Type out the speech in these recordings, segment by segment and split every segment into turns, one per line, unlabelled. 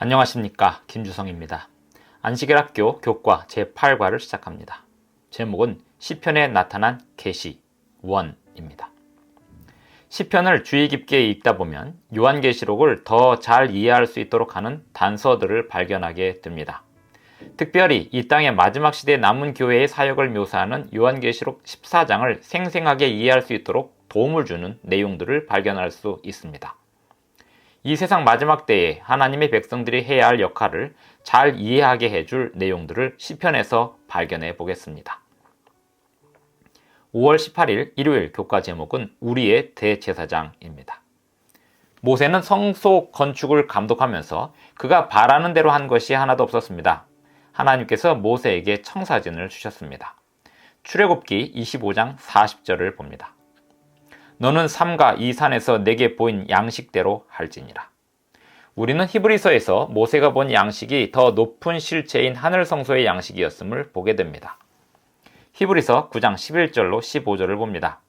안녕하십니까, 김주성입니다. 안식일학교 교과 제8과를 시작합니다. 제목은 시편에 나타난 계시 1입니다. 시편을 주의 깊게 읽다 보면 요한계시록을 더 잘 이해할 수 있도록 하는 단서들을 발견하게 됩니다. 특별히 이 땅의 마지막 시대 남은 교회의 사역을 묘사하는 요한계시록 14장을 생생하게 이해할 수 있도록 도움을 주는 내용들을 발견할 수 있습니다. 이 세상 마지막 때에 하나님의 백성들이 해야 할 역할을 잘 이해하게 해줄 내용들을 시편에서 발견해 보겠습니다. 5월 18일 일요일 교과 제목은 우리의 대제사장입니다. 모세는 성소 건축을 감독하면서 그가 바라는 대로 한 것이 하나도 없었습니다. 하나님께서 모세에게 청사진을 주셨습니다. 출애굽기 25장 40절을 봅니다. 너는 삼가 이 산에서 내게 보인 양식대로 할지니라. 우리는 히브리서에서 모세가 본 양식이 더 높은 실체인 하늘 성소의 양식이었음을 보게 됩니다. 히브리서 9장 11절로 15절을 봅니다.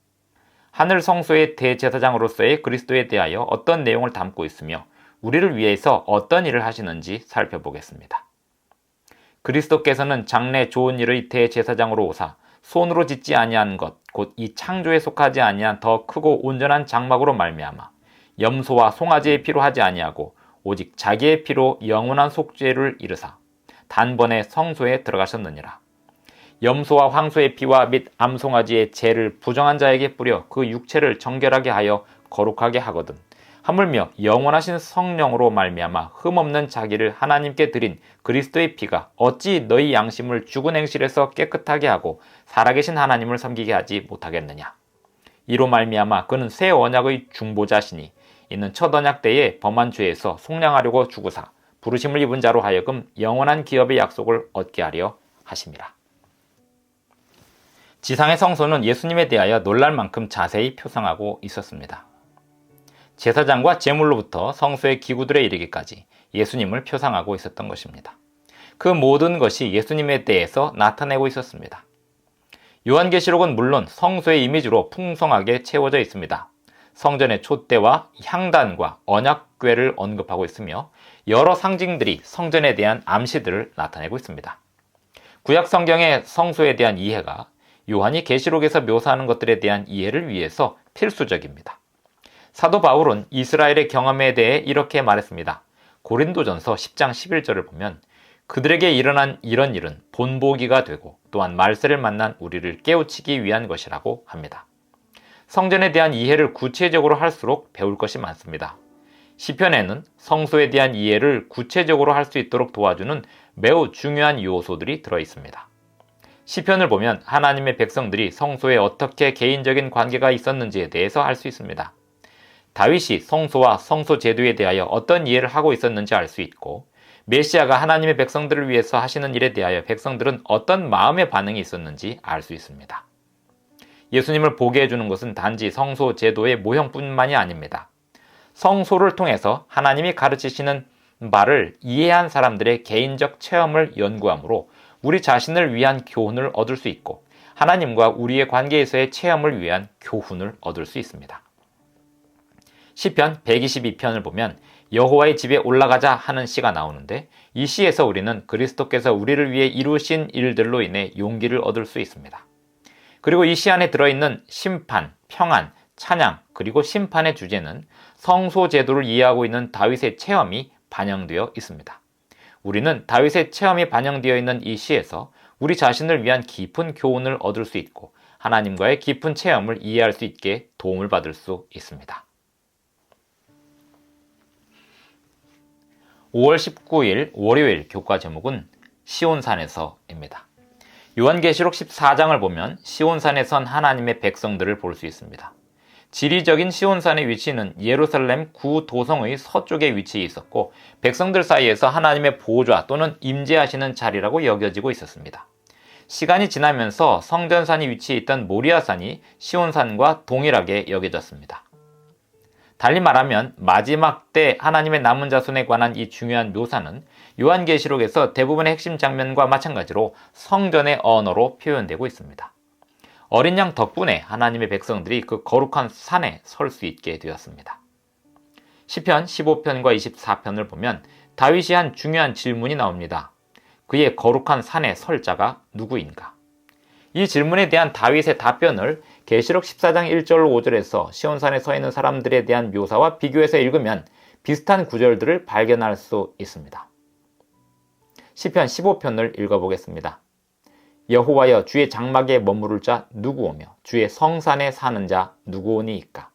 하늘 성소의 대제사장으로서의 그리스도에 대하여 어떤 내용을 담고 있으며 우리를 위해서 어떤 일을 하시는지 살펴보겠습니다. 그리스도께서는 장래 좋은 일의 대제사장으로 오사 손으로 짓지 아니한 것 곧 이 창조에 속하지 아니한 더 크고 온전한 장막으로 말미암아 염소와 송아지의 피로 하지 아니하고 오직 자기의 피로 영원한 속죄를 이루사 단번에 성소에 들어가셨느니라. 염소와 황소의 피와 및 암송아지의 죄를 부정한 자에게 뿌려 그 육체를 정결하게 하여 거룩하게 하거든 하물며 영원하신 성령으로 말미암아 흠없는 자기를 하나님께 드린 그리스도의 피가 어찌 너희 양심을 죽은 행실에서 깨끗하게 하고 살아계신 하나님을 섬기게 하지 못하겠느냐. 이로 말미암아 그는 새 언약의 중보자시니 이는 첫 언약 때에 범한 죄에서 속량하려고 죽으사 부르심을 입은 자로 하여금 영원한 기업의 약속을 얻게 하려 하심이라. 지상의 성소는 예수님에 대하여 놀랄 만큼 자세히 표상하고 있었습니다. 제사장과 제물로부터 성소의 기구들에 이르기까지 예수님을 표상하고 있었던 것입니다. 그 모든 것이 예수님에 대해서 나타내고 있었습니다. 요한계시록은 물론 성소의 이미지로 풍성하게 채워져 있습니다. 성전의 촛대와 향단과 언약궤를 언급하고 있으며 여러 상징들이 성전에 대한 암시들을 나타내고 있습니다. 구약 성경의 성소에 대한 이해가 요한이 계시록에서 묘사하는 것들에 대한 이해를 위해서 필수적입니다. 사도 바울은 이스라엘의 경험에 대해 이렇게 말했습니다. 고린도전서 10장 11절을 보면 그들에게 일어난 이런 일은 본보기가 되고 또한 말세를 만난 우리를 깨우치기 위한 것이라고 합니다. 성전에 대한 이해를 구체적으로 할수록 배울 것이 많습니다. 시편에는 성소에 대한 이해를 구체적으로 할 수 있도록 도와주는 매우 중요한 요소들이 들어 있습니다. 시편을 보면 하나님의 백성들이 성소에 어떻게 개인적인 관계가 있었는지에 대해서 알 수 있습니다. 다윗이 성소와 성소 제도에 대하여 어떤 이해를 하고 있었는지 알 수 있고 메시아가 하나님의 백성들을 위해서 하시는 일에 대하여 백성들은 어떤 마음의 반응이 있었는지 알 수 있습니다. 예수님을 보게 해주는 것은 단지 성소 제도의 모형뿐만이 아닙니다. 성소를 통해서 하나님이 가르치시는 바를 이해한 사람들의 개인적 체험을 연구함으로 우리 자신을 위한 교훈을 얻을 수 있고 하나님과 우리의 관계에서의 체험을 위한 교훈을 얻을 수 있습니다. 시편 122편을 보면 여호와의 집에 올라가자 하는 시가 나오는데 이 시에서 우리는 그리스도께서 우리를 위해 이루신 일들로 인해 용기를 얻을 수 있습니다. 그리고 이 시 안에 들어있는 심판, 평안, 찬양, 그리고 심판의 주제는 성소 제도를 이해하고 있는 다윗의 체험이 반영되어 있습니다. 우리는 다윗의 체험이 반영되어 있는 이 시에서 우리 자신을 위한 깊은 교훈을 얻을 수 있고 하나님과의 깊은 체험을 이해할 수 있게 도움을 받을 수 있습니다. 5월 19일 월요일 교과 제목은 시온산에서입니다. 요한계시록 14장을 보면 시온산에 선 하나님의 백성들을 볼 수 있습니다. 지리적인 시온산의 위치는 예루살렘 구도성의 서쪽에 위치해 있었고 백성들 사이에서 하나님의 보좌 또는 임재하시는 자리라고 여겨지고 있었습니다. 시간이 지나면서 성전산이 위치해 있던 모리아산이 시온산과 동일하게 여겨졌습니다. 달리 말하면 마지막 때 하나님의 남은 자손에 관한 이 중요한 묘사는 요한계시록에서 대부분의 핵심 장면과 마찬가지로 성전의 언어로 표현되고 있습니다. 어린 양 덕분에 하나님의 백성들이 그 거룩한 산에 설 수 있게 되었습니다. 시편 15편과 24편을 보면 다윗이 한 중요한 질문이 나옵니다. 그의 거룩한 산에 설 자가 누구인가? 이 질문에 대한 다윗의 답변을 계시록 14장 1절 5절에서 시온산에 서 있는 사람들에 대한 묘사와 비교해서 읽으면 비슷한 구절들을 발견할 수 있습니다. 시편 15편을 읽어보겠습니다. 여호와여, 주의 장막에 머무를 자 누구오며 주의 성산에 사는 자 누구오니이까?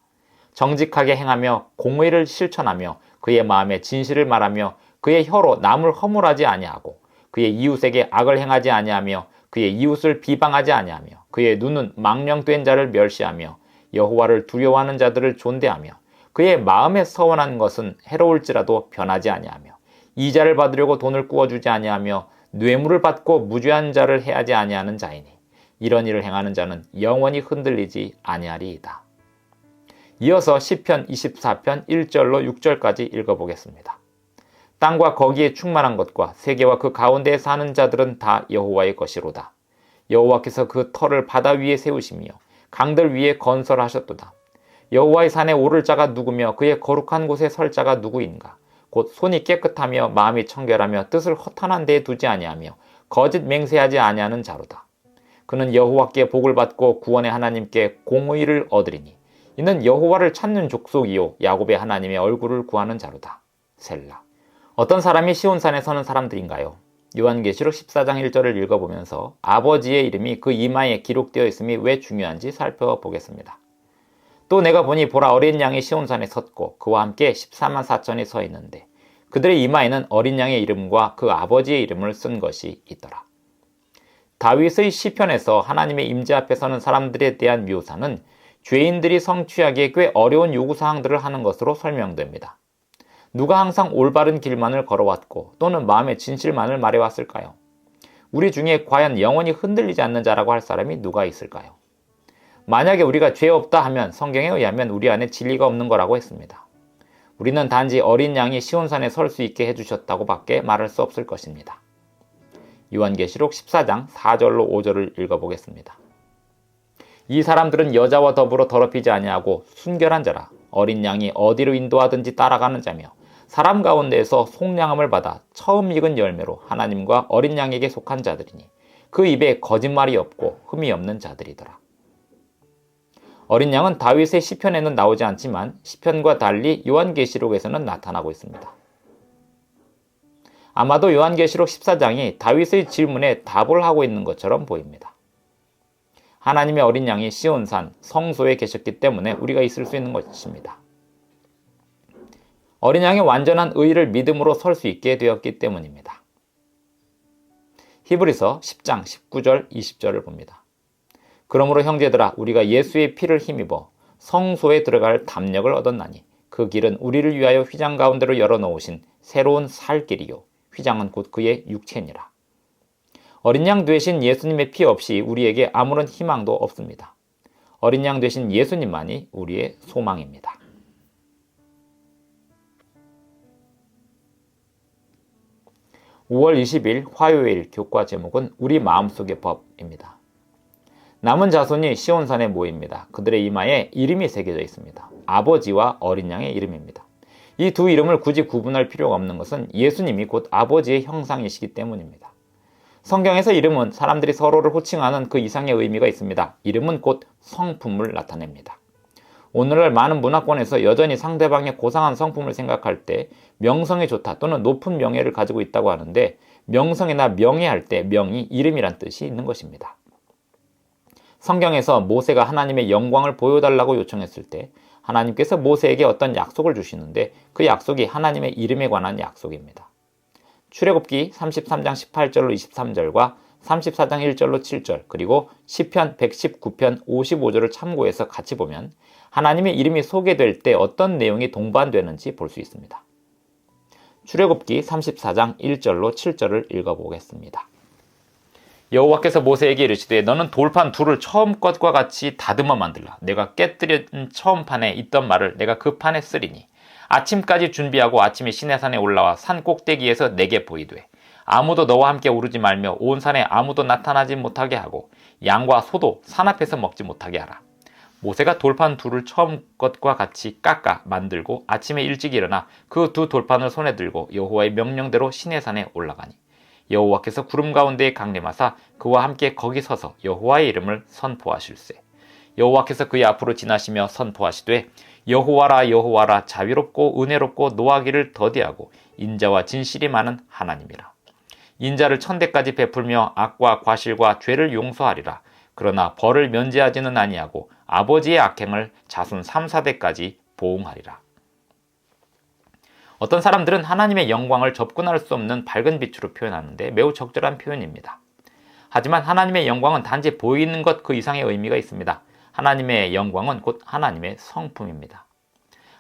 정직하게 행하며 공의를 실천하며 그의 마음에 진실을 말하며 그의 혀로 남을 허물하지 아니하고 그의 이웃에게 악을 행하지 아니하며 그의 이웃을 비방하지 아니하며 그의 눈은 망령된 자를 멸시하며 여호와를 두려워하는 자들을 존대하며 그의 마음에 서원한 것은 해로울지라도 변하지 아니하며 이자를 받으려고 돈을 꾸어주지 아니하며 뇌물을 받고 무죄한 자를 해하지 아니하는 자이니 이런 일을 행하는 자는 영원히 흔들리지 아니하리이다. 이어서 시편 24편 1절로 6절까지 읽어보겠습니다. 땅과 거기에 충만한 것과 세계와 그 가운데에 사는 자들은 다 여호와의 것이로다. 여호와께서 그 터를 바다 위에 세우시며 강들 위에 건설하셨도다. 여호와의 산에 오를 자가 누구며 그의 거룩한 곳에 설 자가 누구인가? 곧 손이 깨끗하며 마음이 청결하며 뜻을 허탄한 데에 두지 아니하며 거짓 맹세하지 아니하는 자로다. 그는 여호와께 복을 받고 구원의 하나님께 공의를 얻으리니 이는 여호와를 찾는 족속이요 야곱의 하나님의 얼굴을 구하는 자로다. 셀라. 어떤 사람이 시온산에 서는 사람들인가요? 요한계시록 14장 1절을 읽어보면서 아버지의 이름이 그 이마에 기록되어 있음이 왜 중요한지 살펴보겠습니다. 또 내가 보니 보라, 어린 양이 시온산에 섰고 그와 함께 14만 4천이 서 있는데 그들의 이마에는 어린 양의 이름과 그 아버지의 이름을 쓴 것이 있더라. 다윗의 시편에서 하나님의 임재 앞에 서는 사람들에 대한 묘사는 죄인들이 성취하기에 꽤 어려운 요구사항들을 하는 것으로 설명됩니다. 누가 항상 올바른 길만을 걸어왔고 또는 마음의 진실만을 말해왔을까요? 우리 중에 과연 영원히 흔들리지 않는 자라고 할 사람이 누가 있을까요? 만약에 우리가 죄 없다 하면 성경에 의하면 우리 안에 진리가 없는 거라고 했습니다. 우리는 단지 어린 양이 시온산에 설 수 있게 해주셨다고 밖에 말할 수 없을 것입니다. 요한계시록 14장 4절로 5절을 읽어보겠습니다. 이 사람들은 여자와 더불어 더럽히지 아니하고 순결한 자라. 어린 양이 어디로 인도하든지 따라가는 자며 사람 가운데에서 속량함을 받아 처음 익은 열매로 하나님과 어린 양에게 속한 자들이니 그 입에 거짓말이 없고 흠이 없는 자들이더라. 어린 양은 다윗의 시편에는 나오지 않지만 시편과 달리 요한계시록에서는 나타나고 있습니다. 아마도 요한계시록 14장이 다윗의 질문에 답을 하고 있는 것처럼 보입니다. 하나님의 어린 양이 시온산 성소에 계셨기 때문에 우리가 있을 수 있는 것입니다. 어린 양이 완전한 의를 믿음으로 설 수 있게 되었기 때문입니다. 히브리서 10장 19절 20절을 봅니다. 그러므로 형제들아, 우리가 예수의 피를 힘입어 성소에 들어갈 담력을 얻었나니 그 길은 우리를 위하여 휘장 가운데로 열어놓으신 새로운 살 길이요 휘장은 곧 그의 육체니라. 어린 양 되신 예수님의 피 없이 우리에게 아무런 희망도 없습니다. 어린 양 되신 예수님만이 우리의 소망입니다. (5월 20일) 화요일 교과 제목은 우리 마음속의 법입니다. 남은 자손이 시온산에 모입니다. 그들의 이마에 이름이 새겨져 있습니다. 아버지와 어린 양의 이름입니다. 이 두 이름을 굳이 구분할 필요가 없는 것은 예수님이 곧 아버지의 형상이시기 때문입니다. 성경에서 이름은 사람들이 서로를 호칭하는 그 이상의 의미가 있습니다. 이름은 곧 성품을 나타냅니다. 오늘날 많은 문화권에서 여전히 상대방의 고상한 성품을 생각할 때 명성이 좋다 또는 높은 명예를 가지고 있다고 하는데 명성이나 명예할 때 명이 이름이란 뜻이 있는 것입니다. 성경에서 모세가 하나님의 영광을 보여달라고 요청했을 때 하나님께서 모세에게 어떤 약속을 주시는데 그 약속이 하나님의 이름에 관한 약속입니다. 출애굽기 33장 18절로 23절과 34장 1절로 7절 그리고 시편 119편 55절을 참고해서 같이 보면 하나님의 이름이 소개될 때 어떤 내용이 동반되는지 볼 수 있습니다. 출애굽기 34장 1절로 7절을 읽어보겠습니다. 여호와께서 모세에게 이르시되 너는 돌판 둘을 처음 것과 같이 다듬어 만들라. 내가 깨뜨린 처음 판에 있던 말을 내가 그 판에 쓰리니 아침까지 준비하고 아침에 시내산에 올라와 산 꼭대기에서 내게 보이되 아무도 너와 함께 오르지 말며 온 산에 아무도 나타나지 못하게 하고 양과 소도 산 앞에서 먹지 못하게 하라. 모세가 돌판 둘을 처음 것과 같이 깎아 만들고 아침에 일찍 일어나 그 두 돌판을 손에 들고 여호와의 명령대로 시내산에 올라가니 여호와께서 구름 가운데에 강림하사 그와 함께 거기 서서 여호와의 이름을 선포하실세. 여호와께서 그의 앞으로 지나시며 선포하시되 여호와라 여호와라 자비롭고 은혜롭고 노하기를 더디하고 인자와 진실이 많은 하나님이라. 인자를 천대까지 베풀며 악과 과실과 죄를 용서하리라. 그러나 벌을 면제하지는 아니하고 아버지의 악행을 자손 3, 4대까지 보응하리라. 어떤 사람들은 하나님의 영광을 접근할 수 없는 밝은 빛으로 표현하는데 매우 적절한 표현입니다. 하지만 하나님의 영광은 단지 보이는 것 그 이상의 의미가 있습니다. 하나님의 영광은 곧 하나님의 성품입니다.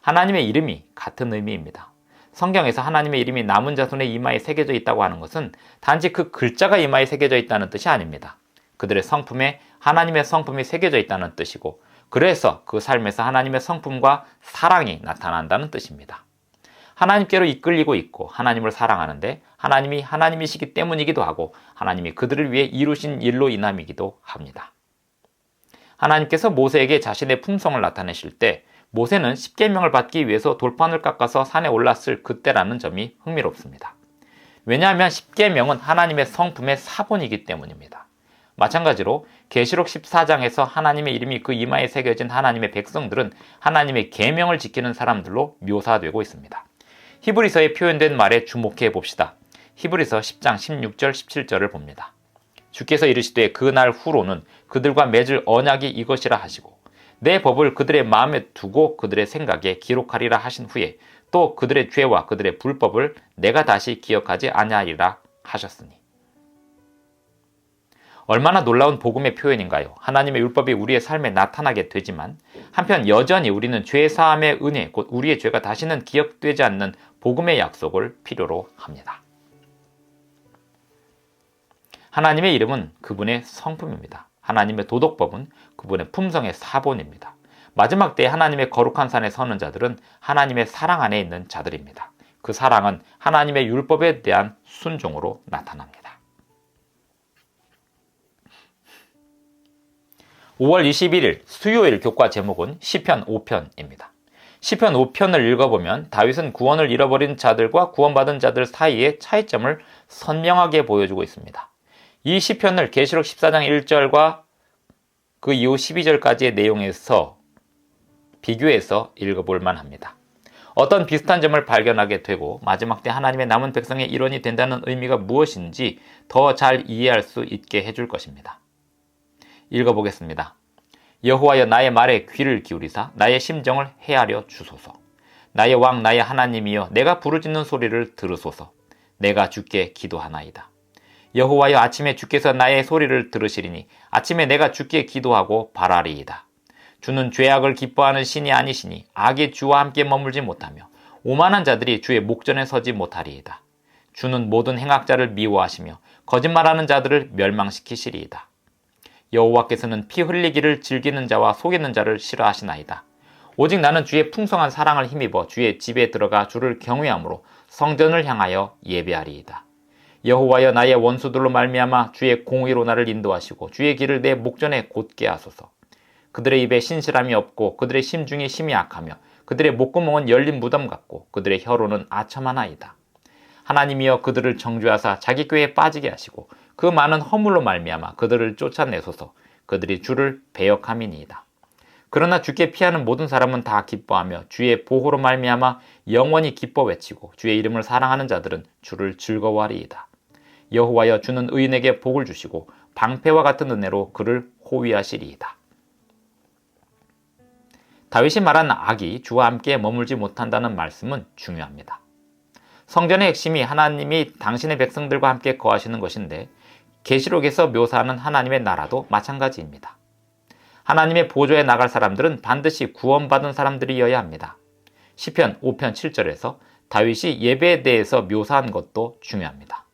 하나님의 이름이 같은 의미입니다. 성경에서 하나님의 이름이 남은 자손의 이마에 새겨져 있다고 하는 것은 단지 그 글자가 이마에 새겨져 있다는 뜻이 아닙니다. 그들의 성품에 하나님의 성품이 새겨져 있다는 뜻이고, 그래서 그 삶에서 하나님의 성품과 사랑이 나타난다는 뜻입니다. 하나님께로 이끌리고 있고 하나님을 사랑하는데 하나님이 하나님이시기 때문이기도 하고 하나님이 그들을 위해 이루신 일로 인함이기도 합니다. 하나님께서 모세에게 자신의 품성을 나타내실 때 모세는 십계명을 받기 위해서 돌판을 깎아서 산에 올랐을 그때라는 점이 흥미롭습니다. 왜냐하면 십계명은 하나님의 성품의 사본이기 때문입니다. 마찬가지로 계시록 14장에서 하나님의 이름이 그 이마에 새겨진 하나님의 백성들은 하나님의 계명을 지키는 사람들로 묘사되고 있습니다. 히브리서에 표현된 말에 주목해 봅시다. 히브리서 10장 16절 17절을 봅니다. 주께서 이르시되 그날 후로는 그들과 맺을 언약이 이것이라 하시고 내 법을 그들의 마음에 두고 그들의 생각에 기록하리라 하신 후에 또 그들의 죄와 그들의 불법을 내가 다시 기억하지 아니하리라 하셨으니. 얼마나 놀라운 복음의 표현인가요? 하나님의 율법이 우리의 삶에 나타나게 되지만 한편 여전히 우리는 죄사함의 은혜, 곧 우리의 죄가 다시는 기억되지 않는 복음의 약속을 필요로 합니다. 하나님의 이름은 그분의 성품입니다. 하나님의 도덕법은 그분의 품성의 사본입니다. 마지막 때에 하나님의 거룩한 산에 서는 자들은 하나님의 사랑 안에 있는 자들입니다. 그 사랑은 하나님의 율법에 대한 순종으로 나타납니다. 5월 21일 수요일 교과 제목은 시편 5편입니다. 시편 5편을 읽어보면 다윗은 구원을 잃어버린 자들과 구원받은 자들 사이의 차이점을 선명하게 보여주고 있습니다. 이 시편을 계시록 14장 1절과 그 이후 12절까지의 내용에서 비교해서 읽어볼 만합니다. 어떤 비슷한 점을 발견하게 되고 마지막 때 하나님의 남은 백성의 일원이 된다는 의미가 무엇인지 더 잘 이해할 수 있게 해줄 것입니다. 읽어보겠습니다. 여호와여 나의 말에 귀를 기울이사 나의 심정을 헤아려 주소서. 나의 왕 나의 하나님이여 내가 부르짖는 소리를 들으소서. 내가 주께 기도하나이다. 여호와여 아침에 주께서 나의 소리를 들으시리니 아침에 내가 주께 기도하고 바라리이다. 주는 죄악을 기뻐하는 신이 아니시니 악의 주와 함께 머물지 못하며 오만한 자들이 주의 목전에 서지 못하리이다. 주는 모든 행악자를 미워하시며 거짓말하는 자들을 멸망시키시리이다. 여호와께서는 피 흘리기를 즐기는 자와 속이는 자를 싫어하시나이다. 오직 나는 주의 풍성한 사랑을 힘입어 주의 집에 들어가 주를 경외함으로 성전을 향하여 예배하리이다. 여호와여 나의 원수들로 말미암아 주의 공의로 나를 인도하시고 주의 길을 내 목전에 곧게 하소서. 그들의 입에 신실함이 없고 그들의 심중이 심히 악하며 그들의 목구멍은 열린 무덤 같고 그들의 혀로는 아첨하나이다. 하나님이여 그들을 정죄하사 자기 꾀에 빠지게 하시고 그 많은 허물로 말미암아 그들을 쫓아내소서. 그들이 주를 배역함이니이다. 그러나 주께 피하는 모든 사람은 다 기뻐하며 주의 보호로 말미암아 영원히 기뻐 외치고 주의 이름을 사랑하는 자들은 주를 즐거워하리이다. 여호와여 주는 의인에게 복을 주시고 방패와 같은 은혜로 그를 호위하시리이다. 다윗이 말한 악이 주와 함께 머물지 못한다는 말씀은 중요합니다. 성전의 핵심이 하나님이 당신의 백성들과 함께 거하시는 것인데 계시록에서 묘사하는 하나님의 나라도 마찬가지입니다. 하나님의 보좌에 나갈 사람들은 반드시 구원받은 사람들이어야 합니다. 시편 5편 7절에서 다윗이 예배에 대해서 묘사한 것도 중요합니다.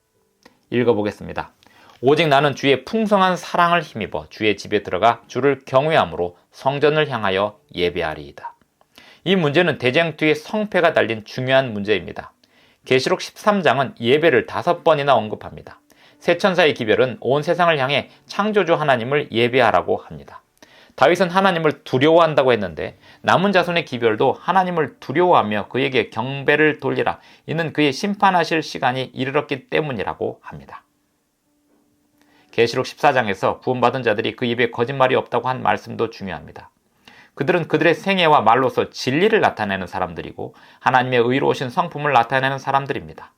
읽어보겠습니다. 오직 나는 주의 풍성한 사랑을 힘입어 주의 집에 들어가 주를 경외함으로 성전을 향하여 예배하리이다. 이 문제는 대쟁투의 성패가 달린 중요한 문제입니다. 계시록 13장은 예배를 5번이나 언급합니다. 세 천사의 기별은 온 세상을 향해 창조주 하나님을 예배하라고 합니다. 다윗은 하나님을 두려워한다고 했는데 남은 자손의 기별도 하나님을 두려워하며 그에게 경배를 돌리라. 이는 그의 심판하실 시간이 이르렀기 때문이라고 합니다. 계시록 14장에서 구원받은 자들이 그 입에 거짓말이 없다고 한 말씀도 중요합니다. 그들은 그들의 생애와 말로서 진리를 나타내는 사람들이고 하나님의 의로우신 성품을 나타내는 사람들입니다.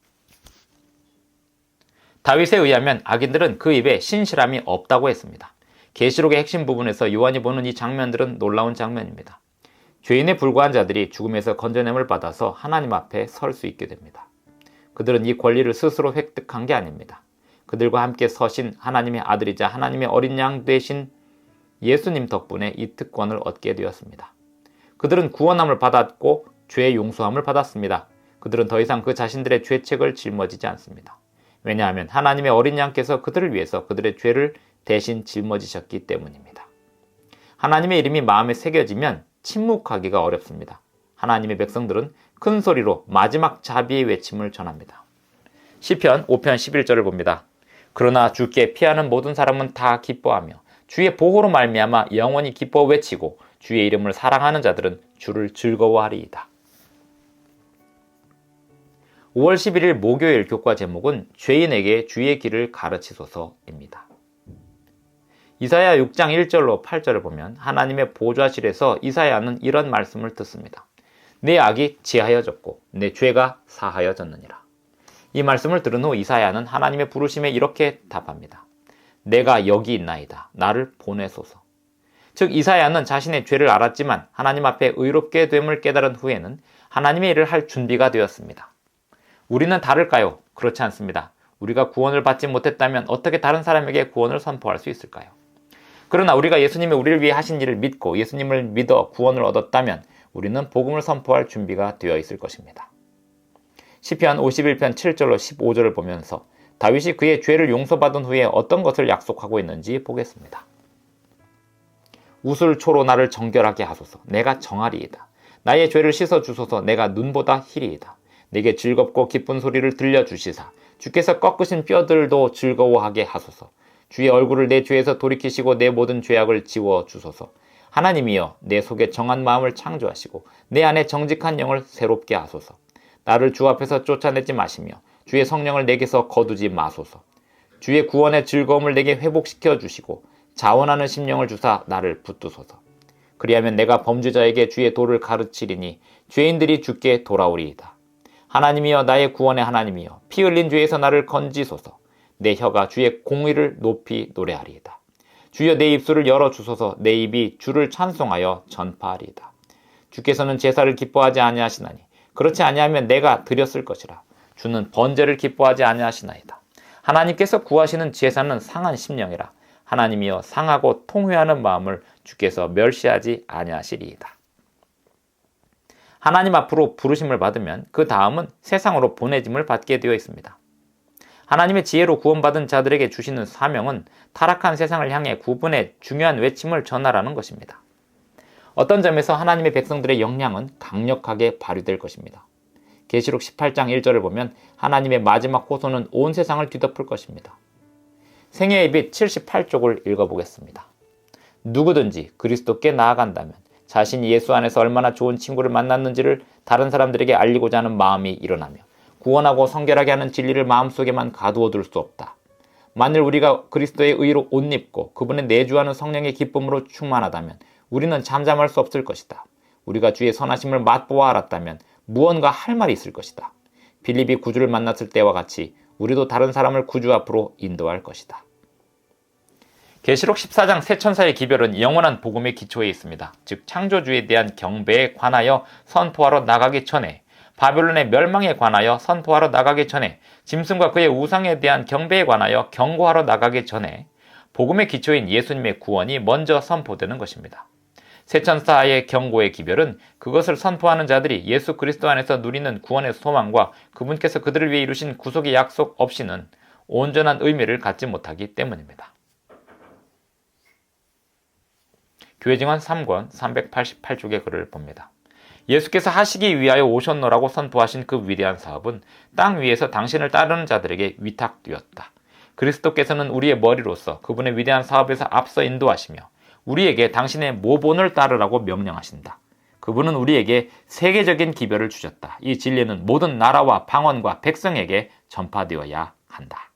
다윗에 의하면 악인들은 그 입에 신실함이 없다고 했습니다. 계시록의 핵심 부분에서 요한이 보는 이 장면들은 놀라운 장면입니다. 죄인에 불과한 자들이 죽음에서 건져냄을 받아서 하나님 앞에 설 수 있게 됩니다. 그들은 이 권리를 스스로 획득한 게 아닙니다. 그들과 함께 서신 하나님의 아들이자 하나님의 어린 양 되신 예수님 덕분에 이 특권을 얻게 되었습니다. 그들은 구원함을 받았고 죄의 용서함을 받았습니다. 그들은 더 이상 그 자신들의 죄책을 짊어지지 않습니다. 왜냐하면 하나님의 어린 양께서 그들을 위해서 그들의 죄를 대신 짊어지셨기 때문입니다. 하나님의 이름이 마음에 새겨지면 침묵하기가 어렵습니다. 하나님의 백성들은 큰 소리로 마지막 자비의 외침을 전합니다. 시편 5편 11절을 봅니다. 그러나 주께 피하는 모든 사람은 다 기뻐하며 주의 보호로 말미암아 영원히 기뻐 외치고 주의 이름을 사랑하는 자들은 주를 즐거워하리이다. 5월 11일 목요일 교과 제목은 죄인에게 주의 길을 가르치소서입니다. 이사야 6장 1절로 8절을 보면 하나님의 보좌실에서 이사야는 이런 말씀을 듣습니다. 내 악이 지하여졌고 내 죄가 사하여졌느니라. 이 말씀을 들은 후 이사야는 하나님의 부르심에 이렇게 답합니다. 내가 여기 있나이다. 나를 보내소서. 즉 이사야는 자신의 죄를 알았지만 하나님 앞에 의롭게 됨을 깨달은 후에는 하나님의 일을 할 준비가 되었습니다. 우리는 다를까요? 그렇지 않습니다. 우리가 구원을 받지 못했다면 어떻게 다른 사람에게 구원을 선포할 수 있을까요? 그러나 우리가 예수님이 우리를 위해 하신 일을 믿고 예수님을 믿어 구원을 얻었다면 우리는 복음을 선포할 준비가 되어 있을 것입니다. 시편 51편 7절로 15절을 보면서 다윗이 그의 죄를 용서받은 후에 어떤 것을 약속하고 있는지 보겠습니다. 우슬초로 나를 정결하게 하소서. 내가 정하리이다. 나의 죄를 씻어주소서. 내가 눈보다 희리이다. 내게 즐겁고 기쁜 소리를 들려주시사 주께서 꺾으신 뼈들도 즐거워하게 하소서. 주의 얼굴을 내 죄에서 돌이키시고 내 모든 죄악을 지워주소서. 하나님이여 내 속에 정한 마음을 창조하시고 내 안에 정직한 영을 새롭게 하소서. 나를 주 앞에서 쫓아내지 마시며 주의 성령을 내게서 거두지 마소서. 주의 구원의 즐거움을 내게 회복시켜 주시고 자원하는 심령을 주사 나를 붙드소서. 그리하면 내가 범죄자에게 주의 도를 가르치리니 죄인들이 주께 돌아오리이다. 하나님이여 나의 구원의 하나님이여 피 흘린 죄에서 나를 건지소서. 내 혀가 주의 공의를 높이 노래하리이다. 주여 내 입술을 열어주소서. 내 입이 주를 찬송하여 전파하리이다. 주께서는 제사를 기뻐하지 아니하시나니 그렇지 아니하면 내가 드렸을 것이라. 주는 번제를 기뻐하지 아니하시나이다. 하나님께서 구하시는 제사는 상한 심령이라. 하나님이여 상하고 통회하는 마음을 주께서 멸시하지 아니하시리이다. 하나님 앞으로 부르심을 받으면 그 다음은 세상으로 보내짐을 받게 되어 있습니다. 하나님의 지혜로 구원받은 자들에게 주시는 사명은 타락한 세상을 향해 구분의 중요한 외침을 전하라는 것입니다. 어떤 점에서 하나님의 백성들의 역량은 강력하게 발휘될 것입니다. 계시록 18장 1절을 보면 하나님의 마지막 호소는 온 세상을 뒤덮을 것입니다. 생애의 빛 78쪽을 읽어보겠습니다. 누구든지 그리스도께 나아간다면 자신이 예수 안에서 얼마나 좋은 친구를 만났는지를 다른 사람들에게 알리고자 하는 마음이 일어나며 구원하고 성결하게 하는 진리를 마음속에만 가두어둘 수 없다. 만일 우리가 그리스도의 의로 옷 입고 그분의 내주하는 성령의 기쁨으로 충만하다면 우리는 잠잠할 수 없을 것이다. 우리가 주의 선하심을 맛보아 알았다면 무언가 할 말이 있을 것이다. 빌립이 구주를 만났을 때와 같이 우리도 다른 사람을 구주 앞으로 인도할 것이다. 계시록 14장 세 천사의 기별은 영원한 복음의 기초에 있습니다. 즉 창조주에 대한 경배에 관하여 선포하러 나가기 전에, 바벨론의 멸망에 관하여 선포하러 나가기 전에, 짐승과 그의 우상에 대한 경배에 관하여 경고하러 나가기 전에 복음의 기초인 예수님의 구원이 먼저 선포되는 것입니다. 세 천사의 경고의 기별은 그것을 선포하는 자들이 예수 그리스도 안에서 누리는 구원의 소망과 그분께서 그들을 위해 이루신 구속의 약속 없이는 온전한 의미를 갖지 못하기 때문입니다. 교회증언 3권 388쪽의 글을 봅니다. 예수께서 하시기 위하여 오셨노라고 선포하신 그 위대한 사업은 땅 위에서 당신을 따르는 자들에게 위탁되었다. 그리스도께서는 우리의 머리로서 그분의 위대한 사업에서 앞서 인도하시며 우리에게 당신의 모본을 따르라고 명령하신다. 그분은 우리에게 세계적인 기별을 주셨다. 이 진리는 모든 나라와 방언과 백성에게 전파되어야 한다.